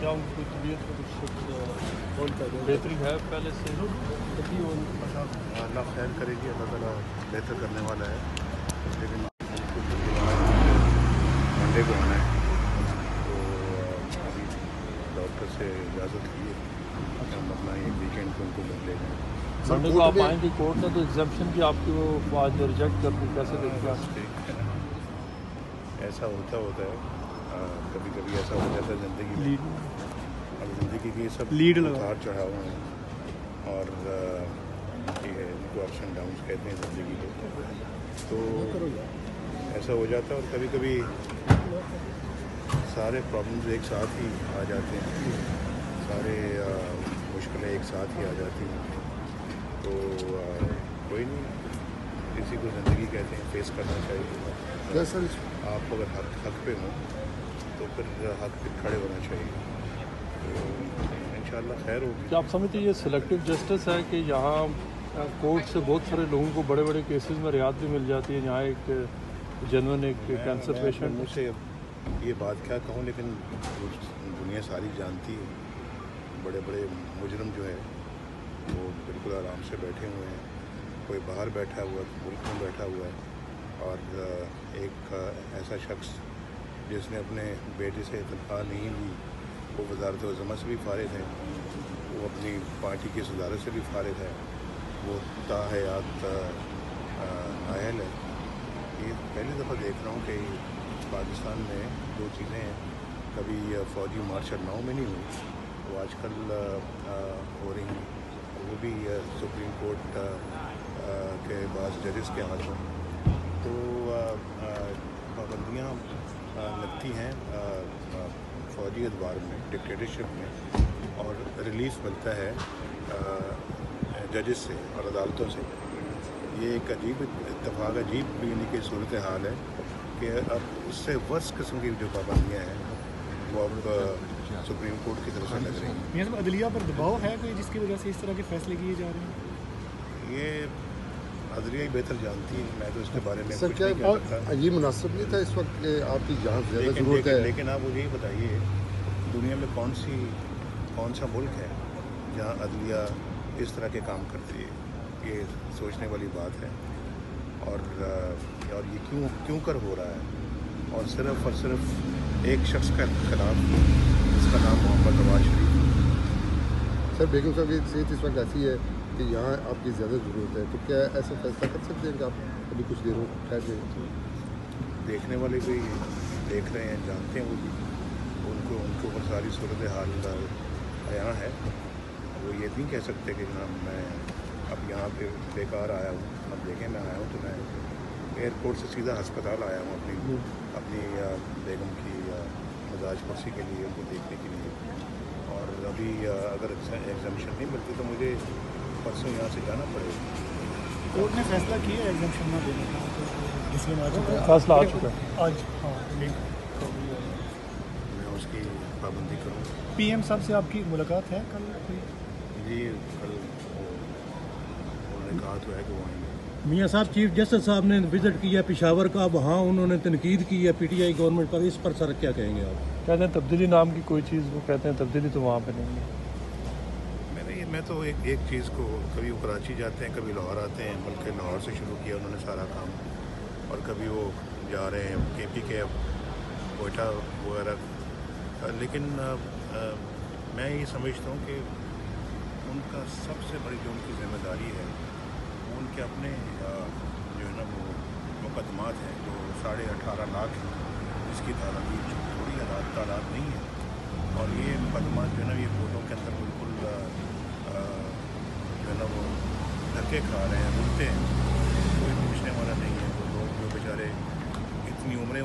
क्या उनकी तबीयत में कुछ बेहतरी है पहले से? अल्लाह खैर करेगी, अल्लाह ताला बेहतर करने वाला है। लेकिन मंडे को आना है, तो अभी डॉक्टर से इजाज़त ली है कि हम अपना ये वीकेंड को उनको ले जाएँ। मंडे को आप आएंगे कोर्ट में, तो एग्जाम्पशन की आपकी वो आज रिजेक्ट कर दी, कैसे देखते हैं? ऐसा होता है, कभी कभी ऐसा हो जाता है ज़िंदगी में। अब ज़िंदगी की सब उतार चढ़ाव हैं और ये इनको अप्स एंड डाउन्स कहते हैं ज़िंदगी को, तो ऐसा हो जाता है। और कभी कभी सारे प्रॉब्लम्स एक साथ ही आ जाते हैं, सारे मुश्किलें एक साथ ही आ जाती हैं, तो कोई नहीं, इसी को ज़िंदगी कहते हैं, फेस करना चाहिए। आप अगर हक पे हों तो फिर हक पे खड़े होना चाहिए, तो इंशाल्लाह खैर होगी। क्या आप समझते हैं ये सिलेक्टिव जस्टिस है कि यहाँ कोर्ट से बहुत सारे लोगों को बड़े बड़े केसेस में रियायत भी मिल जाती है? यहाँ एक जनरल एक कैंसर पेशेंट, मुझसे ये बात क्या कहूँ, लेकिन दुनिया सारी जानती है, बड़े बड़े मुजरम जो है वो बिल्कुल आराम से बैठे हुए हैं। कोई बाहर बैठा हुआ है, मुल्क में बैठा हुआ है, और एक ऐसा शख्स जिसने अपने बेटे से तनख्वाह नहीं ली, वो वज़ारत अज़मा से भी फ़ारिग है, वो अपनी पार्टी की सदारत से भी फ़ारिग है, वो ताहयात नायल है। ये पहली दफ़ा देख रहा हूँ कि पाकिस्तान में दो चीज़ें हैं, कभी फ़ौजी मार्शल लॉ में नहीं हुई, वो आजकल हो रही हैं, वो भी सुप्रीम कोर्ट के बाद जजेस के हाथों। तो पाबंदियाँ लगती हैं फ़ौजी अदवार में, डिक्टेटरशिप में, और रिलीफ मिलता है जजेस से और अदालतों से। ये एक अजीब इत्तेफाक, अजीब यानी कि सूरत हाल है कि अब उससे वर्स्ट किस्म की जो पाबंदियाँ हैं वो अब सुप्रीम कोर्ट की तरफ से लग रही हैं। ये सब अदलिया पर दबाव है कोई, जिसकी वजह से इस तरह के फैसले किए जा रहे हैं? ये अदलिया ही बेहतर जानती है, मैं तो इसके बारे में सर कुछ क्या नहीं कह सकता। ये मुनासिब नहीं था इस वक्त कि आपकी जहाँ ज़्यादा ज़रूरत है? लेकिन आप मुझे ये बताइए, दुनिया में कौन सा मुल्क है जहाँ अदलिया इस तरह के काम करती है? ये सोचने वाली बात है। और ये क्यों कर हो रहा है? और सिर्फ एक शख्स के खिलाफ, जिसका नाम मोहम्मद नवाज शरीफ। सर बेगम साहब की सेहत इस वक्त ऐसी है कि यहाँ आपकी ज़्यादा ज़रूरत है, तो क्या ऐसा फैसला कर सकते हैं कि आप अभी कुछ देरों ठहर जाएँ? देखने वाले भी देख रहे हैं, जानते हैं, वो भी उनको ऊपर सारी सूरत हाल आया है। वो ये नहीं कह सकते कि जनाब मैं अब यहाँ पे बेकार आया हूँ। अब देखें, मैं आया हूँ तो मैं एयरपोर्ट से सीधा अस्पताल आया हूँ अपनी बेगम की मजाज पर्सी के लिए, उनको देखने के लिए। और अभी अगर एग्जामिशन नहीं मिलती तो मुझे परसों यहाँ से जाना पड़ेगा। कोर्ट ने फैसला किया है एग्जाम्पशन ना देने का, फैसला आ चुका है आज। हाँ, मैं उसकी पाबंदी करूँगा। PM साहब से आपकी मुलाकात है कल कोई? जी कल उन्होंने कहा तो है कि वो आएंगे। मियाँ साहब, चीफ जस्टिस साहब ने विजिट किया पेशावर का, वहाँ उन्होंने तनकीद की है PTI गवर्नमेंट पर, इस पर सर क्या कहेंगे आप? कहते हैं तब्दीली नाम की कोई चीज़, वो कहते हैं तब्दीली तो वहाँ पे नहीं है। मैं तो एक चीज़ को, कभी वो कराची जाते हैं, कभी लाहौर आते हैं, बल्कि लाहौर से शुरू किया उन्होंने सारा काम, और कभी वो जा रहे हैं KP के कोयटा वगैरह। लेकिन मैं ये समझता हूँ कि उनका सबसे बड़ी जो उनकी जिम्मेदारी है, वो उनके अपने जो है ना वो मुकदमात हैं, जो 18.5 लाख हैं, इसकी तादाद थोड़ी तादाद नहीं है। और ये मुकदमात जो है ना, ये कोर्टों के अंदर बिल्कुल जो है ना वो धक्के खा रहे हैं, रुकते हैं, कोई पूछने वाला नहीं है। वो लोग जो बेचारे इतनी उम्रें